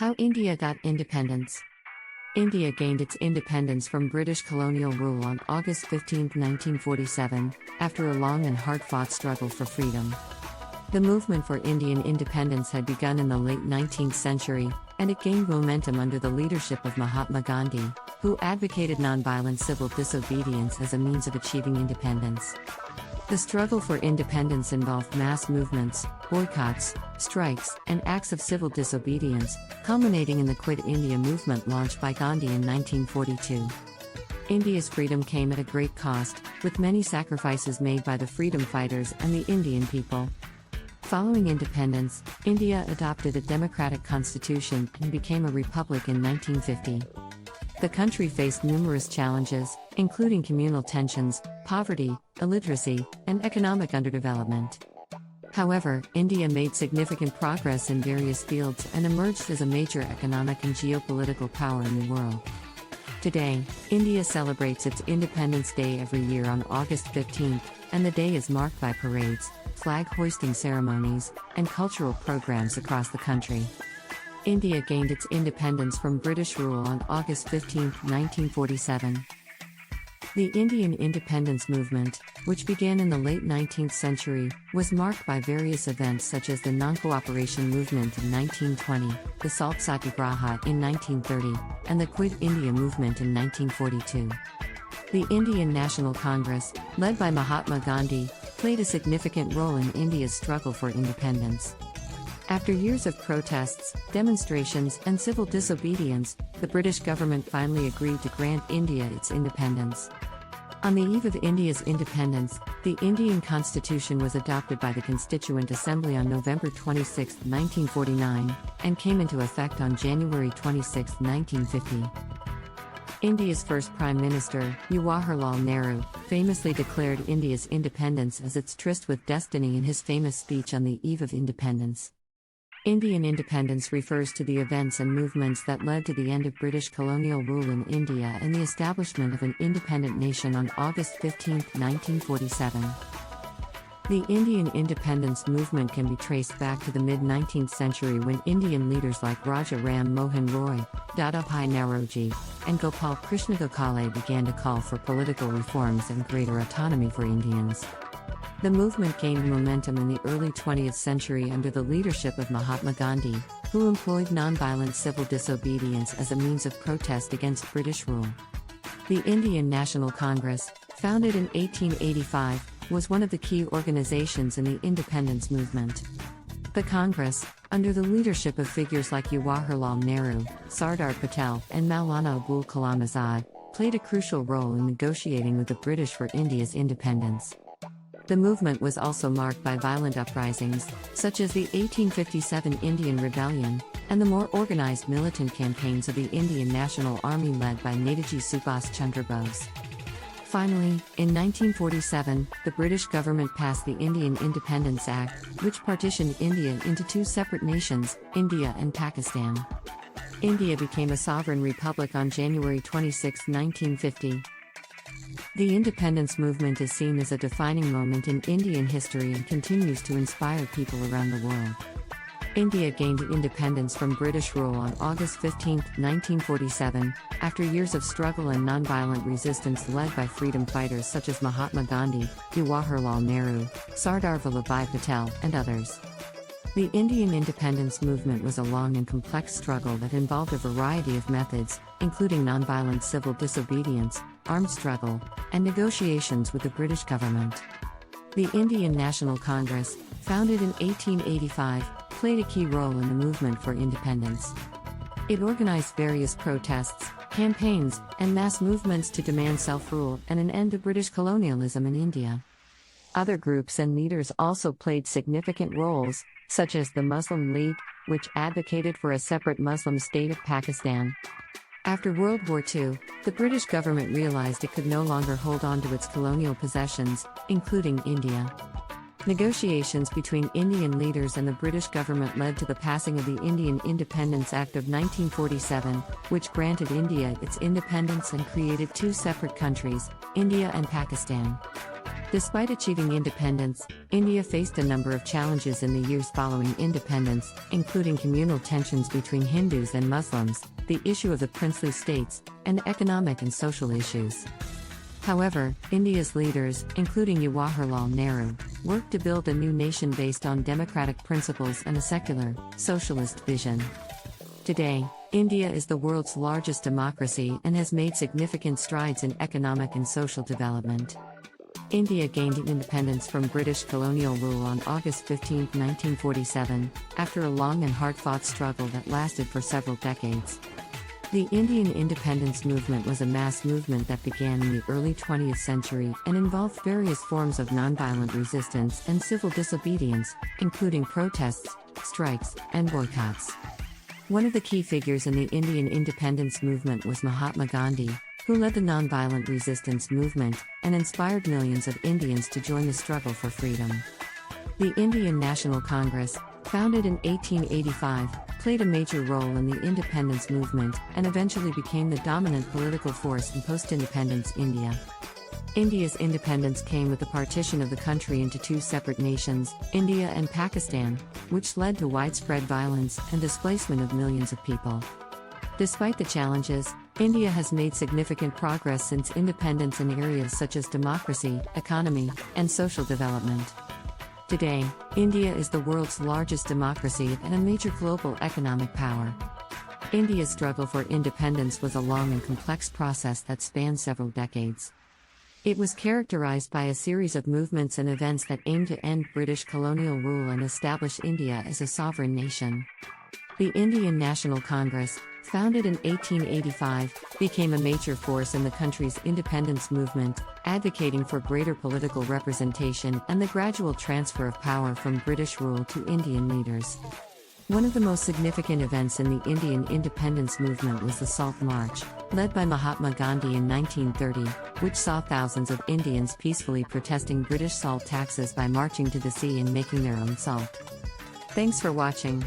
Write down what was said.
How India got independence. India gained its independence from British colonial rule on August 15, 1947, after a long and hard-fought struggle for freedom. The movement for Indian independence had begun in the late 19th century, and it gained momentum under the leadership of Mahatma Gandhi, who advocated nonviolent civil disobedience as a means of achieving independence. The struggle for independence involved mass movements, boycotts, strikes, and acts of civil disobedience, culminating in the Quit India movement launched by Gandhi in 1942. India's freedom came at a great cost, with many sacrifices made by the freedom fighters and the Indian people. Following independence, India adopted a democratic constitution and became a republic in 1950. The country faced numerous challenges, including communal tensions, poverty, illiteracy, and economic underdevelopment. However, India made significant progress in various fields and emerged as a major economic and geopolitical power in the world. Today, India celebrates its Independence Day every year on August 15, and the day is marked by parades, flag-hoisting ceremonies, and cultural programs across the country. India gained its independence from British rule on August 15, 1947. The Indian independence movement, which began in the late 19th century, was marked by various events such as the Non-Cooperation Movement in 1920, the Salt Satyagraha in 1930, and the Quit India Movement in 1942. The Indian National Congress, led by Mahatma Gandhi, played a significant role in India's struggle for independence. After years of protests, demonstrations, and civil disobedience, the British government finally agreed to grant India its independence. On the eve of India's independence, the Indian Constitution was adopted by the Constituent Assembly on November 26, 1949, and came into effect on January 26, 1950. India's first Prime Minister, Jawaharlal Nehru, famously declared India's independence as its tryst with destiny in his famous speech on the eve of independence. Indian independence refers to the events and movements that led to the end of British colonial rule in India and the establishment of an independent nation on August 15, 1947. The Indian independence movement can be traced back to the mid-19th century when Indian leaders like Raja Ram Mohan Roy, Dadabhai Naoroji, and Gopal Krishna Gokhale began to call for political reforms and greater autonomy for Indians. The movement gained momentum in the early 20th century under the leadership of Mahatma Gandhi, who employed nonviolent civil disobedience as a means of protest against British rule. The Indian National Congress, founded in 1885, was one of the key organizations in the independence movement. The Congress, under the leadership of figures like Jawaharlal Nehru, Sardar Patel, and Maulana Abul Kalam Azad, played a crucial role in negotiating with the British for India's independence. The movement was also marked by violent uprisings, such as the 1857 Indian Rebellion, and the more organized militant campaigns of the Indian National Army led by Netaji Subhas Chandra Bose. Finally, in 1947, the British government passed the Indian Independence Act, which partitioned India into two separate nations, India and Pakistan. India became a sovereign republic on January 26, 1950. The independence movement is seen as a defining moment in Indian history and continues to inspire people around the world. India gained independence from British rule on August 15, 1947, after years of struggle and nonviolent resistance led by freedom fighters such as Mahatma Gandhi, Jawaharlal Nehru, Sardar Vallabhabhai Patel, and others. The Indian independence movement was a long and complex struggle that involved a variety of methods, including nonviolent civil disobedience, armed struggle, and negotiations with the British government. The Indian National Congress, founded in 1885, played a key role in the movement for independence. It organized various protests, campaigns, and mass movements to demand self-rule and an end to British colonialism in India. Other groups and leaders also played significant roles, such as the Muslim League, which advocated for a separate Muslim state of Pakistan. After World War II, the British government realized it could no longer hold on to its colonial possessions, including India. Negotiations between Indian leaders and the British government led to the passing of the Indian Independence Act of 1947, which granted India its independence and created two separate countries, India and Pakistan. Despite achieving independence, India faced a number of challenges in the years following independence, including communal tensions between Hindus and Muslims, the issue of the princely states, and economic and social issues. However, India's leaders, including Jawaharlal Nehru, worked to build a new nation based on democratic principles and a secular, socialist vision. Today, India is the world's largest democracy and has made significant strides in economic and social development. India gained independence from British colonial rule on August 15, 1947, after a long and hard-fought struggle that lasted for several decades. The Indian independence movement was a mass movement that began in the early 20th century and involved various forms of nonviolent resistance and civil disobedience, including protests, strikes, and boycotts. One of the key figures in the Indian independence movement was Mahatma Gandhi, who led the nonviolent resistance movement and inspired millions of Indians to join the struggle for freedom. The Indian National Congress, founded in 1885, played a major role in the independence movement and eventually became the dominant political force in post-independence India. India's independence came with the partition of the country into two separate nations, India and Pakistan, which led to widespread violence and displacement of millions of people. Despite the challenges, India has made significant progress since independence in areas such as democracy, economy, and social development. Today, India is the world's largest democracy and a major global economic power. India's struggle for independence was a long and complex process that spanned several decades. It was characterized by a series of movements and events that aimed to end British colonial rule and establish India as a sovereign nation. The Indian National Congress, founded in 1885, became a major force in the country's independence movement, advocating for greater political representation and the gradual transfer of power from British rule to Indian leaders. One of the most significant events in the Indian independence movement was the Salt March, led by Mahatma Gandhi in 1930, which saw thousands of Indians peacefully protesting British salt taxes by marching to the sea and making their own salt. Thanks for watching.